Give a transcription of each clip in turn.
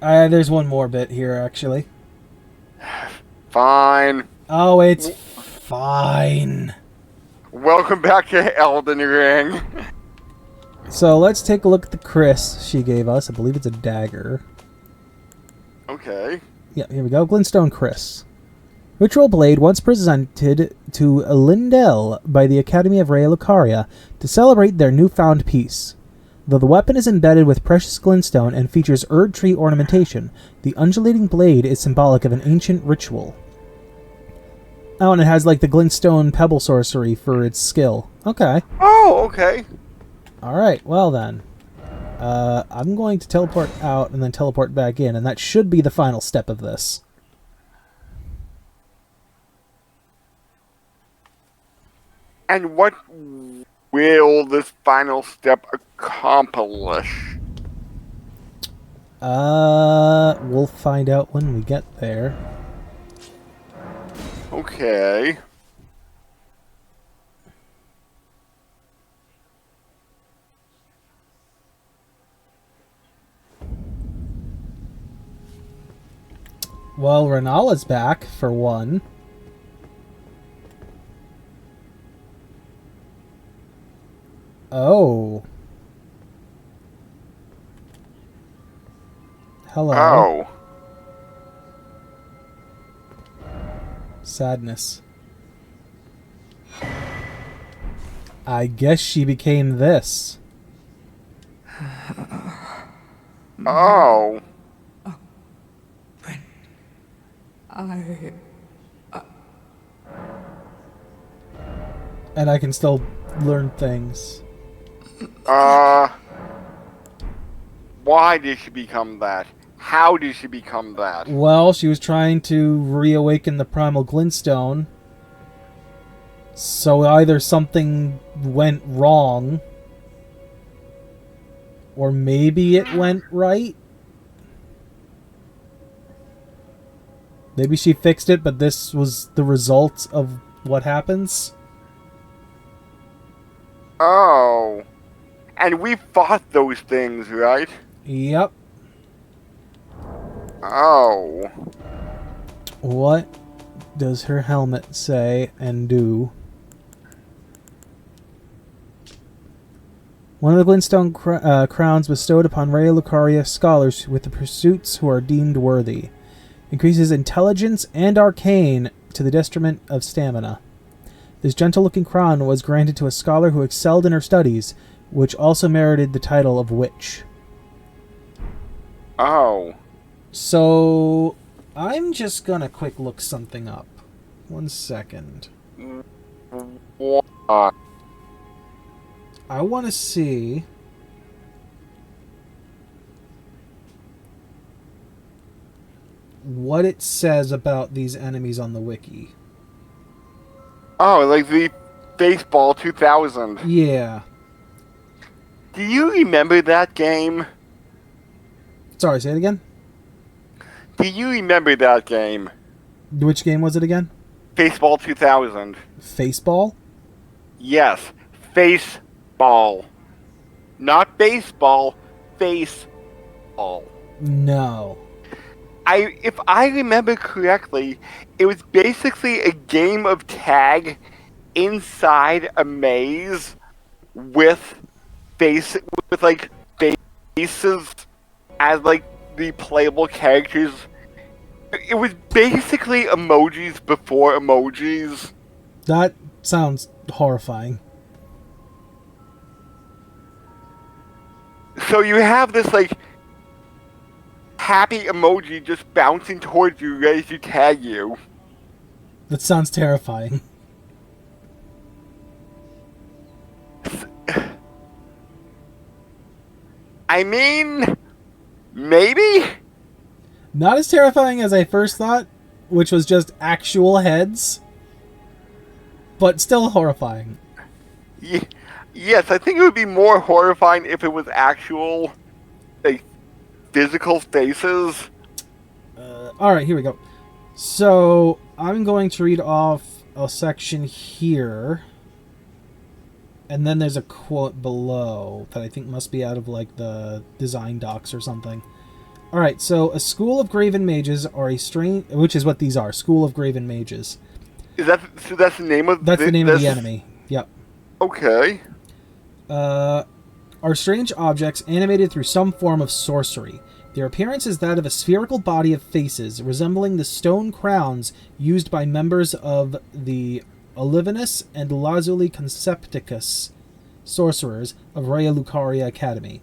There's one more bit here, actually. Fine. Oh, it's fine. Welcome back to Elden Ring. So let's take a look at the Chris she gave us. I believe it's a dagger. Okay. Yeah, here we go. Glintstone Chris. Ritual Blade once presented to Lindell by the Academy of Raya Lucaria to celebrate their newfound peace. Though the weapon is embedded with precious glintstone and features Erd tree ornamentation, the undulating blade is symbolic of an ancient ritual. Oh, and it has like the glintstone pebble sorcery for its skill. Okay. Oh, okay. Alright, well then. I'm going to teleport out and then teleport back in, and that should be the final step of this. And what will this final step accomplish? We'll find out when we get there. Okay. Well, Renala's back, for one. Oh. Hello. Oh. Sadness. I guess she became this. Oh. I... And I can still learn things. Why did she become that? How did she become that? Well, she was trying to reawaken the primal glintstone. So either something went wrong, or maybe it went right. Maybe she fixed it, but this was the result of what happens. Oh. And we fought those things, right? Yep. Oh. What does her helmet say and do? One of the glintstone crowns bestowed upon Raya Lucaria scholars with the pursuits who are deemed worthy. Increases intelligence and arcane to the detriment of stamina. This gentle-looking crown was granted to a scholar who excelled in her studies, which also merited the title of witch. Oh. So, I'm just gonna quick look something up. 1 second. What? I want to see what it says about these enemies on the wiki. Oh, like the Baseball 2000. Yeah. Do you remember that game? Sorry, say it again? Do you remember that game? Which game was it again? Baseball 2000. Faceball? Yes. Faceball. Not baseball. Faceball. No. If I remember correctly, it was basically a game of tag inside a maze with like faces as like the playable characters. It was basically emojis before emojis. That sounds horrifying. So you have this like happy emoji just bouncing towards you ready to tag you. That sounds terrifying. I mean, maybe? Not as terrifying as I first thought, which was just actual heads, but still horrifying. Yes, I think it would be more horrifying if it was actual, like, physical faces. Alright, here we go. So, I'm going to read off a section here. And then there's a quote below that I think must be out of, like, the design docs or something. All right, so a school of graven mages are a strange, which is what these are. School of graven mages. That's the name of That's the name of the enemy. Yep. Okay. Are strange objects animated through some form of sorcery. Their appearance is that of a spherical body of faces, resembling the stone crowns used by members of the Olivinus and Lazuli Concepticus sorcerers of Rhea Lucaria Academy.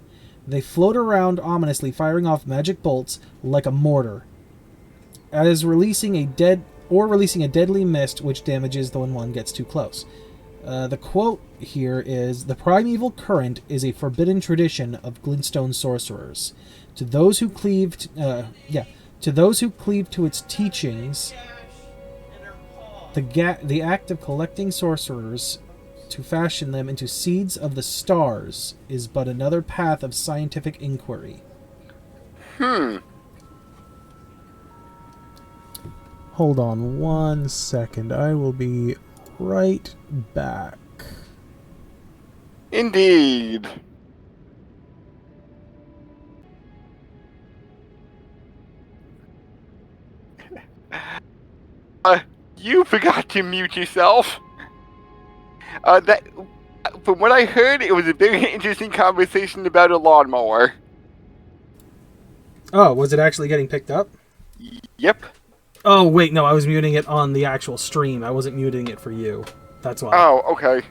They float around ominously, firing off magic bolts like a mortar, as releasing a deadly mist which damages when one gets too close. The quote here is, "The primeval current is a forbidden tradition of glintstone sorcerers. To those who cleave to its teachings, the act of collecting sorcerers to fashion them into seeds of the stars is but another path of scientific inquiry." Hold on 1 second. I will be right back. Indeed. You forgot to mute yourself. From what I heard, it was a very interesting conversation about a lawnmower. Oh, was it actually getting picked up? Yep. Oh, wait, no, I was muting it on the actual stream. I wasn't muting it for you. That's why. Oh, okay.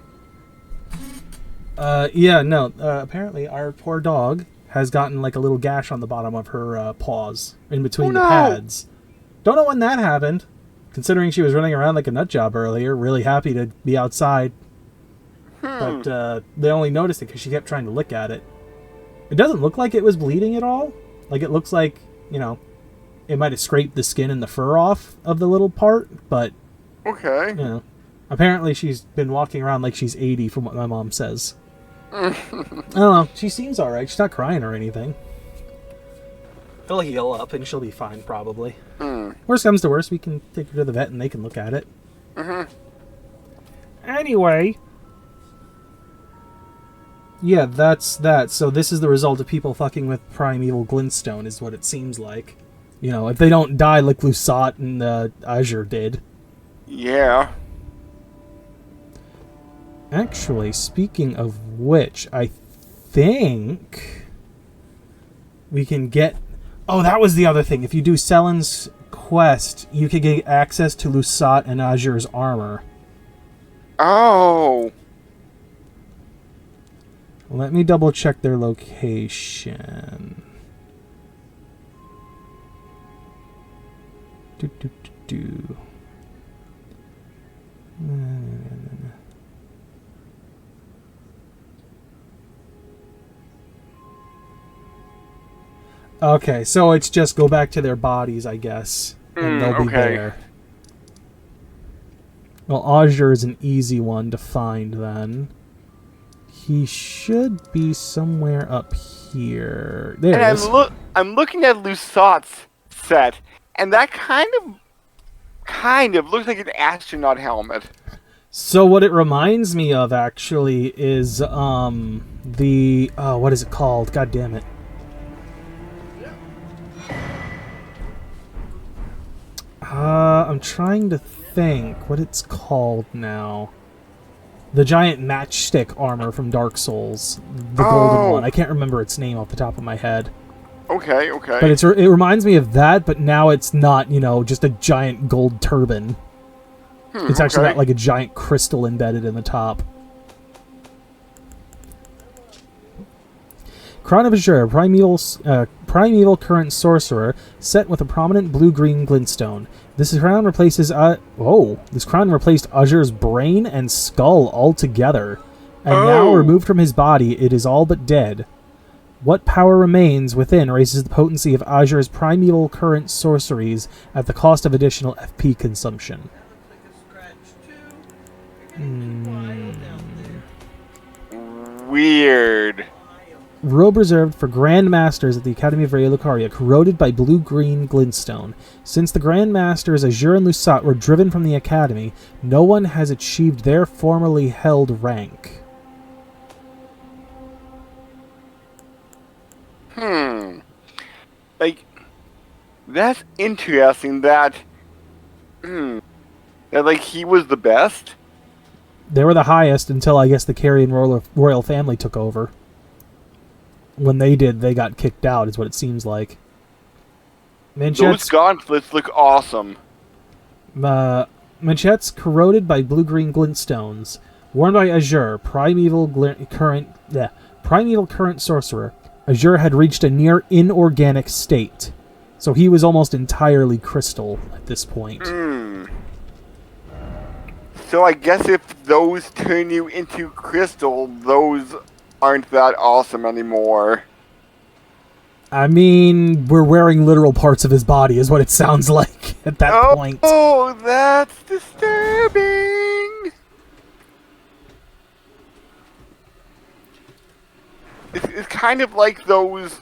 Apparently our poor dog has gotten like a little gash on the bottom of her paws in between the pads. Don't know when that happened, considering she was running around like a nut job earlier, really happy to be outside. But they only noticed it because she kept trying to lick at it. It doesn't look like it was bleeding at all. Like, it looks like, it might have scraped the skin and the fur off of the little part, but... Okay. Apparently she's been walking around like she's 80 from what my mom says. I don't know. She seems alright. She's not crying or anything. It'll heal up and she'll be fine, probably. Worst comes to worst, we can take her to the vet and they can look at it. Anyway... Yeah, that's that. So this is the result of people fucking with primeval glintstone, is what it seems like. If they don't die like Lusat and Azure did. Yeah. Actually, speaking of which, I think we can get... Oh, that was the other thing. If you do Selen's quest, you can get access to Lusat and Azure's armor. Oh. Let me double check their location. Okay, so it's just go back to their bodies, I guess, and they'll be there. Well, Azure is an easy one to find then. He should be somewhere up here. There he is. I'm looking at Lusat's set, and that kind of looks like an astronaut helmet. So what it reminds me of, actually, is what is it called? God damn it. I'm trying to think what it's called now. The giant matchstick armor from Dark Souls. The golden one. I can't remember its name off the top of my head. Okay. But it reminds me of that, but now it's not, just a giant gold turban. It's actually got like a giant crystal embedded in the top. Crown of Azure, primeval current sorcerer, set with a prominent blue-green glintstone. This crown replaced Azure's brain and skull altogether, and now removed from his body, it is all but dead. What power remains within raises the potency of Azure's primeval current sorceries at the cost of additional FP consumption. Weird. Robe reserved for Grand Masters at the Academy of Rhea Lucaria, corroded by blue-green glintstone. Since the Grand Masters Azure and Lusat were driven from the Academy, no one has achieved their formerly held rank. Like, That's interesting that, that, like, he was the best? They were the highest until, I guess, the Carrion royal family took over. When they did, they got kicked out, is what it seems like. Those gauntlets look awesome. Manchettes corroded by blue-green glintstones, worn by Azure, primeval current sorcerer. Azure had reached a near inorganic state, so he was almost entirely crystal at this point. So I guess if those turn you into crystal, those aren't that awesome anymore. I mean, we're wearing literal parts of his body, is what it sounds like at that point. Oh, that's disturbing. It's kind of like those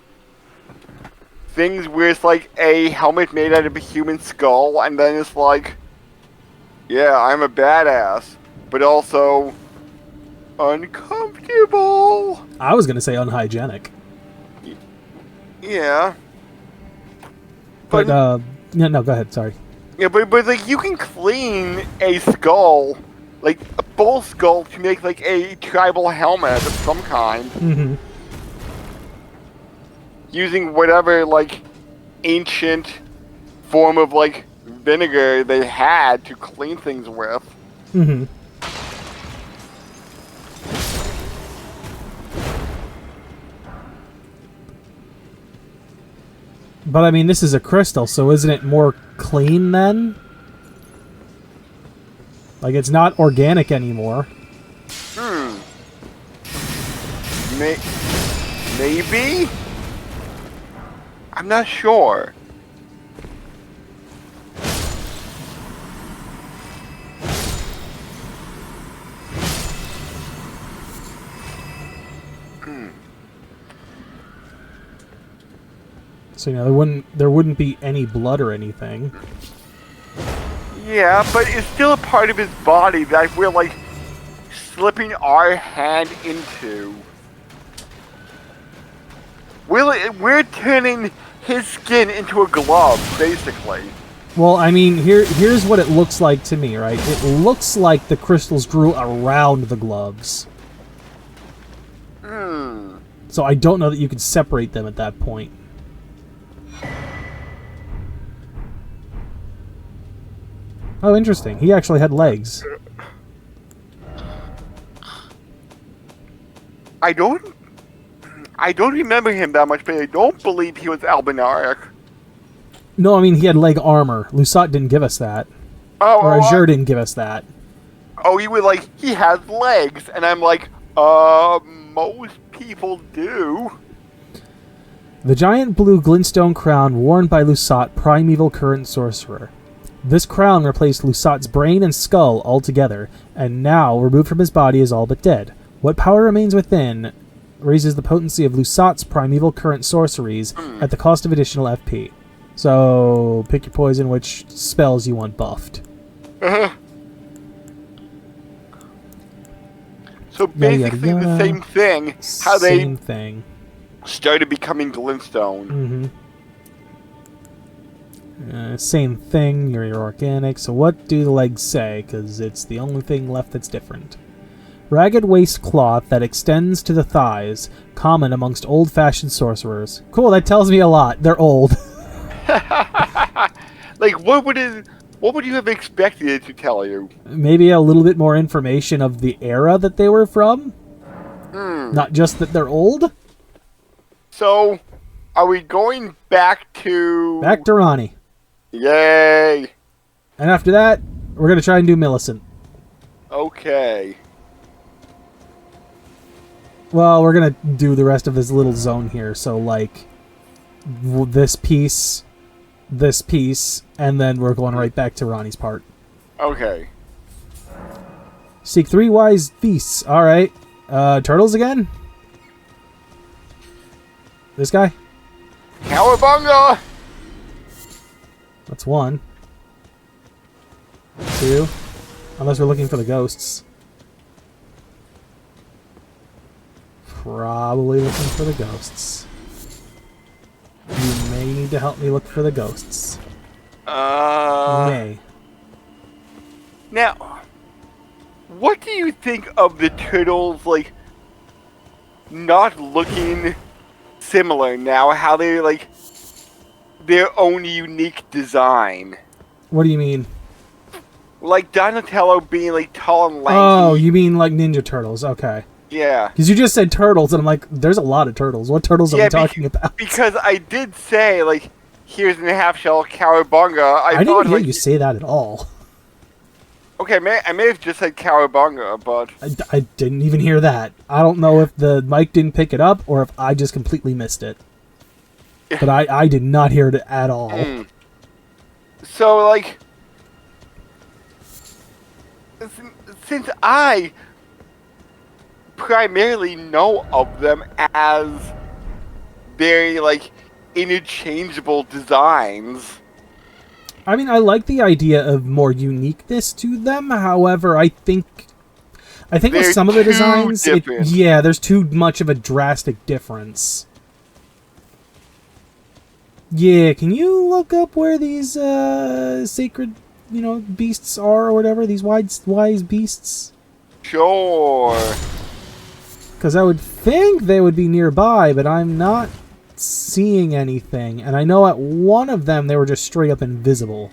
things where it's like a helmet made out of a human skull, and then it's like, yeah, I'm a badass, but also uncomfortable. I was going to say unhygienic. Yeah. But, no, go ahead, sorry. Yeah, but like, you can clean a skull, like, a bull skull, to make, like, a tribal helmet of some kind. Mm-hmm. Using whatever, like, ancient form of, like, vinegar they had to clean things with. Mm-hmm. But, I mean, this is a crystal, so isn't it more clean then? Like, it's not organic anymore. Maybe? I'm not sure. So, you know, there wouldn't be any blood or anything. Yeah, but it's still a part of his body that we're, like, slipping our hand into. We're turning his skin into a glove, basically. Well, I mean, here's what it looks like to me, right? It looks like the crystals grew around the gloves. So I don't know that you could separate them at that point. Oh, interesting. He actually had legs. I don't remember him that much, but I don't believe he was albinaric. No, I mean, he had leg armor. Lusat didn't give us that. Or Azure didn't give us that. Oh, you were like, he has legs, and I'm like, most people do. The giant blue glintstone crown worn by Lusat, primeval current sorcerer. This crown replaced Lusat's brain and skull altogether, and now, removed from his body, is all but dead. What power remains within raises the potency of Lusat's primeval current sorceries at the cost of additional FP. So, pick your poison, which spells you want buffed. So basically the same thing, how same thing. Started becoming glintstone. Same thing, you're organic. So what do the legs say? Because it's the only thing left that's different. Ragged waist cloth that extends to the thighs, common amongst old-fashioned sorcerers. Cool, that tells me a lot. They're old. Like, what would you have expected it to tell you? Maybe a little bit more information of the era that they were from? Not just that they're old? So, are we going back to... Back to Ronnie. Yay! And after that, we're going to try and do Millicent. Okay. Well, we're going to do the rest of this little zone here. So, like, this piece, and then we're going right back to Ronnie's part. Okay. Seek 3 wise beasts. Alright. Turtles again? This guy? Cowabunga! That's 1. 2. Unless we're looking for the ghosts. Probably looking for the ghosts. You Now you need to help me look for the ghosts. Now, what do you think of the turtles, like, not looking similar now? How they're, like, their own unique design? What do you mean? Like Donatello being, like, tall and lanky. Oh, you mean like Ninja Turtles? Okay. Yeah. Because you just said turtles, and I'm like, there's a lot of turtles. What turtles are we talking about? Because I did say, like, here's in a half shell, cowabunga. I didn't hear you say that at all. Okay, I may have just said cowabunga, but... I didn't even hear that. I don't know if the mic didn't pick it up, or if I just completely missed it. But I did not hear it at all. So, like... Since I primarily know of them as very, like, interchangeable designs... I mean, I like the idea of more uniqueness to them. However, I think with some of the designs, there's too much of a drastic difference. Yeah, can you look up where these sacred, beasts are or whatever? These wise beasts? Sure. Because I would think they would be nearby, but I'm not seeing anything, and I know at one of them they were just straight up invisible,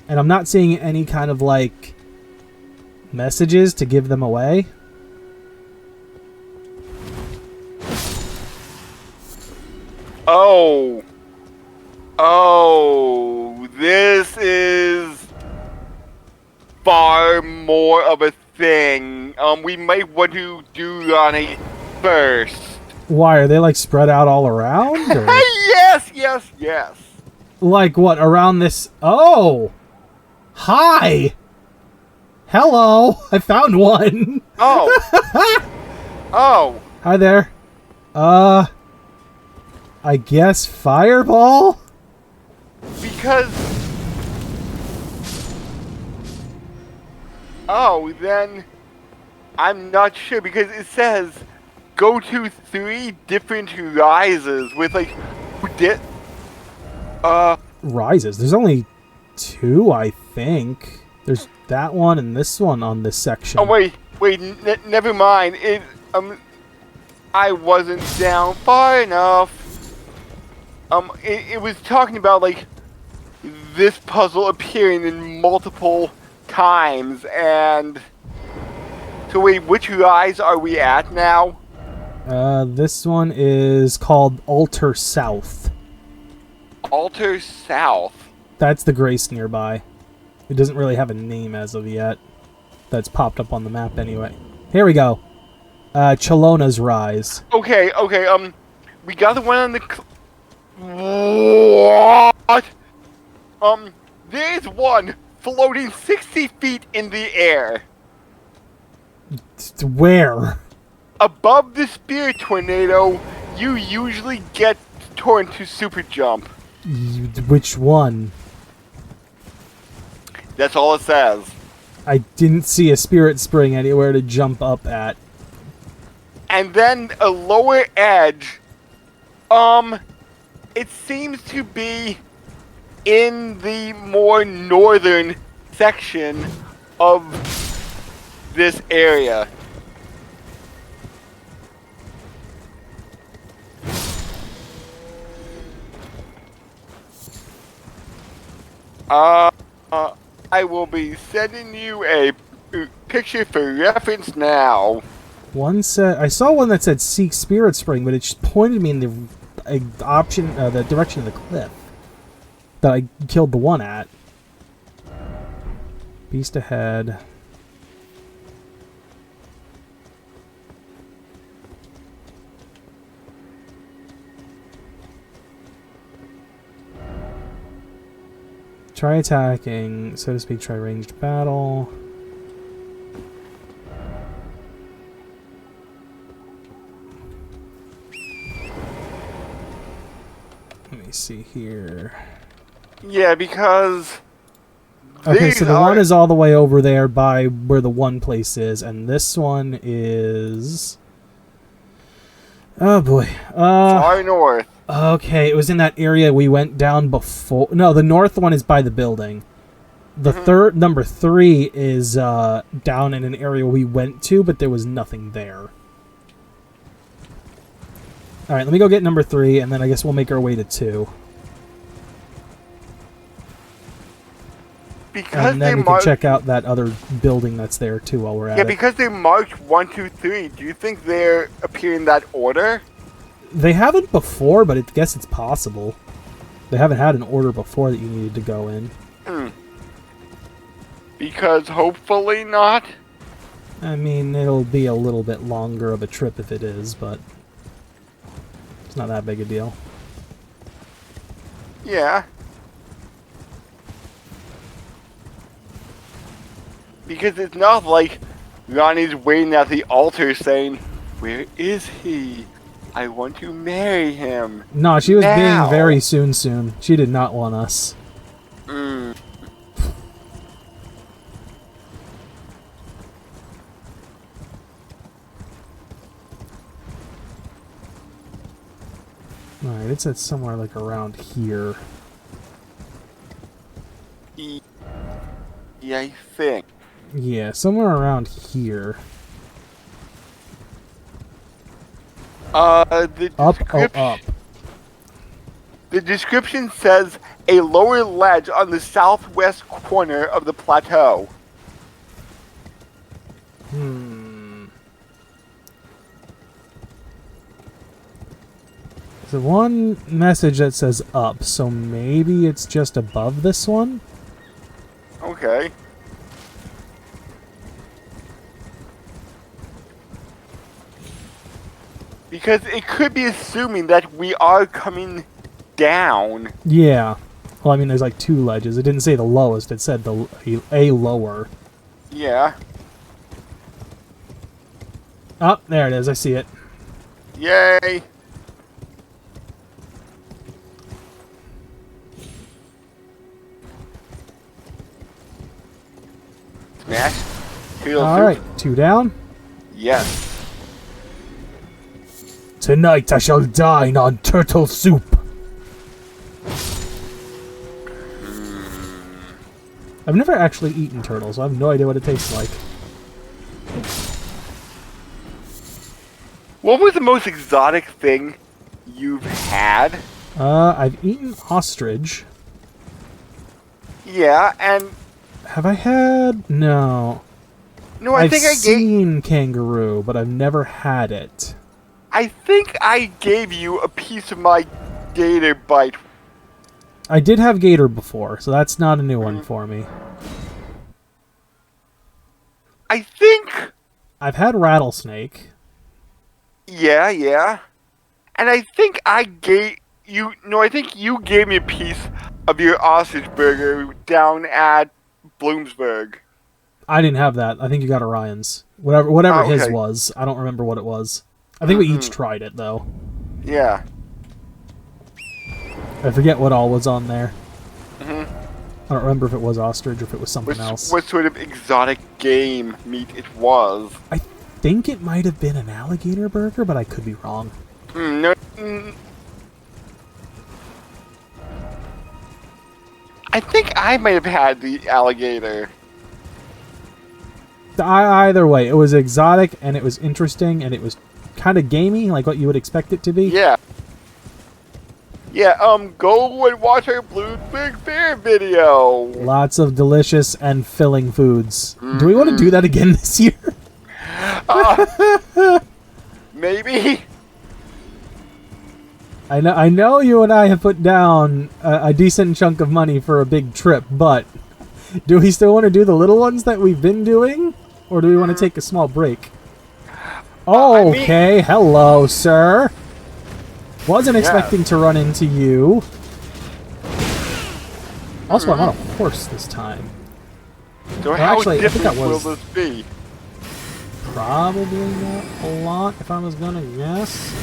and I'm not seeing any kind of like messages to give them away. Oh, this is far more of a thing. We might want to do on it first. Why, are they like spread out all around? Or? Yes. Like what, around this? Oh! Hi! Hello! I found one! Oh! Hi there. I guess fireball? Because... Oh, then... I'm not sure, because it says... Go to 3 different rises with, like... Rises? There's only 2, I think. There's that one and this one on this section. Oh, wait, never mind. I wasn't down far enough. It was talking about, like, this puzzle appearing in multiple times, and... So wait, which rise are we at now? This one is called Altar South. Altar South? That's the grace nearby. It doesn't really have a name as of yet. That's popped up on the map anyway. Here we go. Chalona's Rise. Okay, we got the one on the... What? There's one floating 60 feet in the air. Where? Above the Spirit Tornado, you usually get torn to super jump. Which one? That's all it says. I didn't see a Spirit Spring anywhere to jump up at. And then a lower edge, it seems to be in the more northern section of this area. I will be sending you a picture for reference now. One said I saw one that said Seek Spirit Spring, but it just pointed me in the the direction of the cliff that I killed the one at. Beast ahead. Try attacking, so to speak, try ranged battle. Let me see here. Yeah, because... Okay, so the one is all the way over there by where the one place is, and this one is... Oh boy. Far north. Okay, it was in that area we went down before. No, the north one is by the building. The number 3 is down in an area we went to, but there was nothing there. Alright, let me go get number 3, and then I guess we'll make our way to 2. Because And then we can check out that other building that's there, too, while we're at it. Yeah, because they marked 1, 2, 3. Do you think they're appearing in that order? They haven't before, but I guess it's possible. They haven't had an order before that you needed to go in. Because hopefully not. I mean, it'll be a little bit longer of a trip if it is, but it's not that big a deal. Yeah. Because it's not like Ronnie's waiting at the altar saying, "Where is he? I want to marry him." No, she was now." being very soon. She did not want us. Alright, it's at somewhere like around here. Yeah, I think. Yeah, somewhere around here. The Up, description, up. The description says a lower ledge on the southwest corner of the plateau. There's one message that says up, so maybe it's just above this one? Okay. Because it could be assuming that we are coming down. Yeah. Well, I mean, there's like 2 ledges. It didn't say the lowest, it said a lower. Yeah. Oh, there it is. I see it. Yay. Smash. Alright, 2 down. Yes. Tonight I shall dine on turtle soup. I've never actually eaten turtle, so I have no idea what it tastes like. What was the most exotic thing you've had? I've eaten ostrich. Yeah, and Have I had? No. no, I I've think seen kangaroo, but I've never had it. I think I gave you a piece of my gator bite. I did have gator before, so that's not a new one for me. I think. I've had rattlesnake. Yeah. And I think I gave you. No, I think you gave me a piece of your ostrich burger down at Bloomsburg. I didn't have that. I think you got Orion's. Whatever his okay. was. I don't remember what it was. I think we each tried it, though. Yeah. I forget what all was on there. I don't remember if it was ostrich or if it was something else. What sort of exotic game meat it was. I think it might have been an alligator burger, but I could be wrong. No. I think I might have had the alligator. Either way, it was exotic, and it was interesting, and it was kind of gamey, like what you would expect it to be. Yeah. Yeah, go and watch our Bloomsburg Bear video. Lots of delicious and filling foods. Do we want to do that again this year? Maybe. I know you and I have put down a decent chunk of money for a big trip, but do we still want to do the little ones that we've been doing? Or do we want to take a small break? Okay, hello, sir. Wasn't expecting to run into you. Also, I'm on a horse this time. So Well, how actually, I think different that will was- this be? Probably not a lot, if I was gonna guess.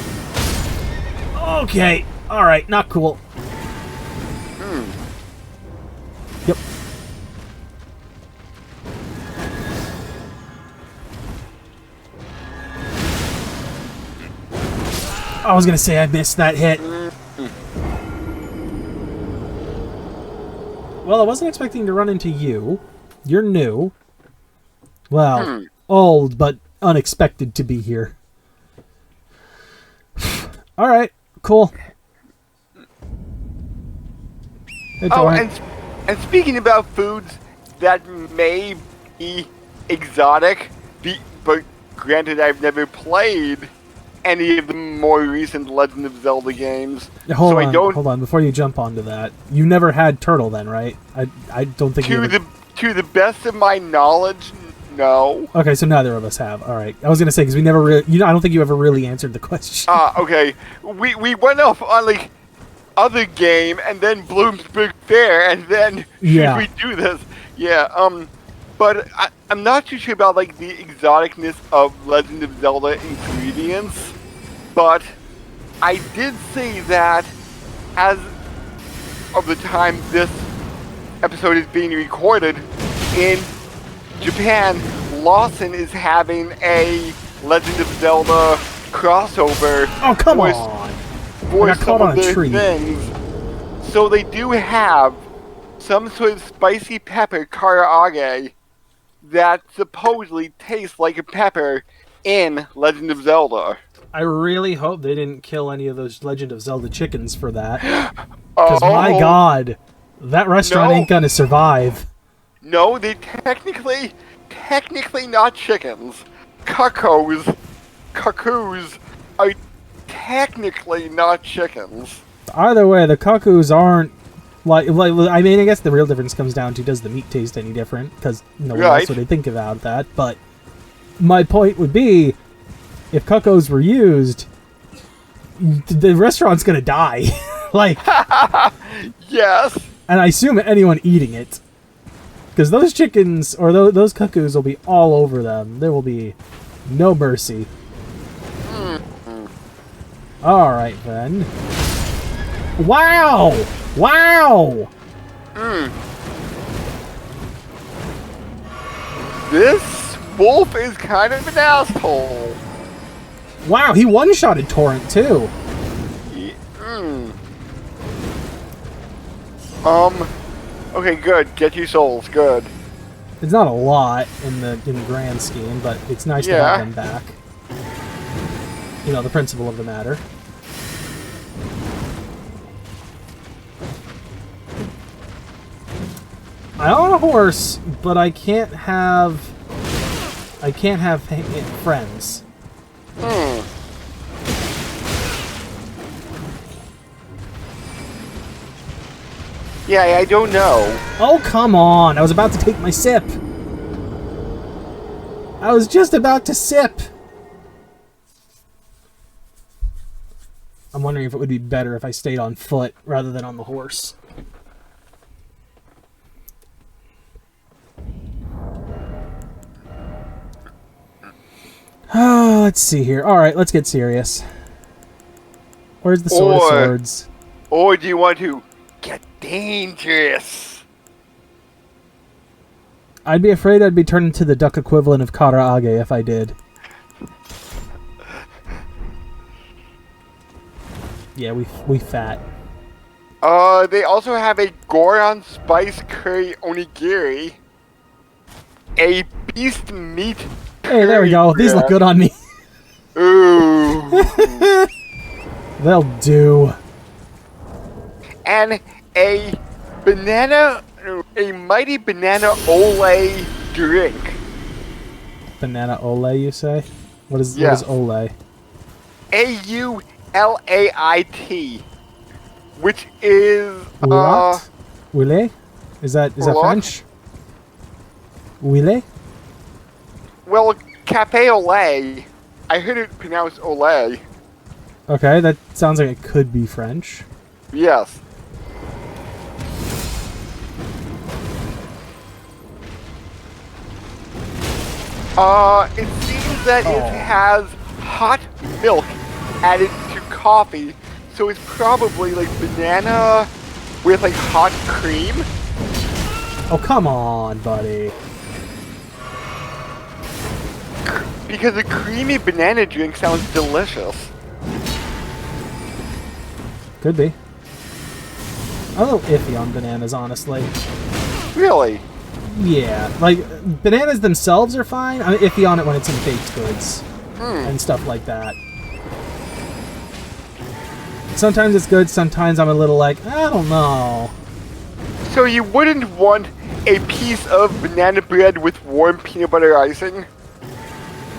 Okay, alright, not cool. Yep. I was gonna say I missed that hit. Well, I wasn't expecting to run into you. You're new. Well, old, but unexpected to be here. Alright, cool. Hey, Oh, Torrent. and speaking about foods that may be exotic, but granted I've never played any of the more recent Legend of Zelda games. Hold on, before you jump onto that. You never had turtle then, right? I don't think you ever... To the best of my knowledge, no. Okay, so neither of us have. Alright. I was gonna say, because we never really... I don't think you ever really answered the question. Okay. We went off on, like, other game, and then Bloomsburg Fair, and then should we do this? Yeah, but I'm not too sure about, like, the exoticness of Legend of Zelda ingredients, but I did see that as of the time this episode is being recorded, in Japan, Lawson is having a Legend of Zelda crossover. Oh, come on! For some of their things. So they do have some sort of spicy pepper karaage that supposedly tastes like a pepper in Legend of Zelda. I really hope they didn't kill any of those Legend of Zelda chickens for that. Because my god, that restaurant ain't gonna survive. No, they technically not chickens. Cuckoos are technically not chickens. Either way, the cuckoos aren't like I mean, I guess the real difference comes down to, does the meat taste any different? Because no one else would think about that. But my point would be, if cuckoos were used, the restaurant's gonna die. Like, yes. And I assume anyone eating it, because those chickens or those cuckoos will be all over them. There will be no mercy. All right then. Wow! Wow! This wolf is kind of an asshole. Wow, he one-shotted Torrent too. Okay, good. Get you souls. Good. It's not a lot in the grand scheme, but it's nice to have them back. You know, the principle of the matter. I own a horse, but I can't have friends. Yeah, I don't know. Oh, come on. I was about to take my sip. I was just about to sip. I'm wondering if it would be better if I stayed on foot rather than on the horse. Oh, let's see here. Alright, let's get serious. Where's the sword of swords? Or do you want to get dangerous? I'd be afraid I'd be turned into the duck equivalent of karaage if I did. Yeah, we fat. They also have a Goron spice curry onigiri. A beast meat curry. Hey, there we go. These look good on me. Ooh. They'll do. And a mighty banana ole drink. Banana ole, you say? What is ole? A-U-L-A-I-T, which is What? Oule? Is that French? Oule? Well, Cafe Ole. I heard it pronounced ole. Okay, that sounds like it could be French. Yes. It seems that it has hot milk added to coffee, so it's probably like banana with like hot cream. Oh, come on, buddy. Because a creamy banana drink sounds delicious. Could be. I'm a little iffy on bananas, honestly. Really? Yeah, like, bananas themselves are fine. I'm iffy on it when it's in baked goods and stuff like that. Sometimes it's good, sometimes I'm a little like, I don't know. So you wouldn't want a piece of banana bread with warm peanut butter icing?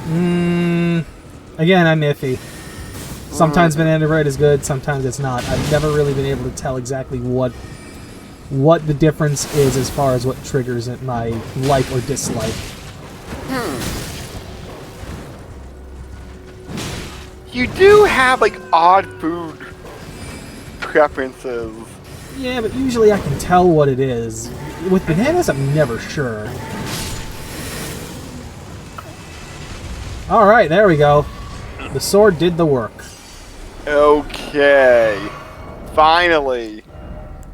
Again, I'm iffy. Sometimes banana bread is good, sometimes it's not. I've never really been able to tell exactly what the difference is as far as what triggers it, my like or dislike. You do have, like, odd food preferences. Yeah, but usually I can tell what it is. With bananas, I'm never sure. Alright, there we go. The sword did the work. Okay. Finally.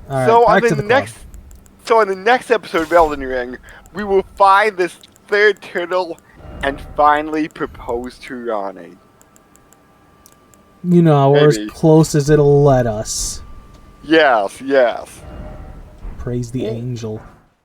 Alright, So back to the club. in the next episode of Elden Ring, we will find this third turtle and finally propose to Rani. You know, we're as Maybe. close as it'll let us. Yes, yes. Praise the angel.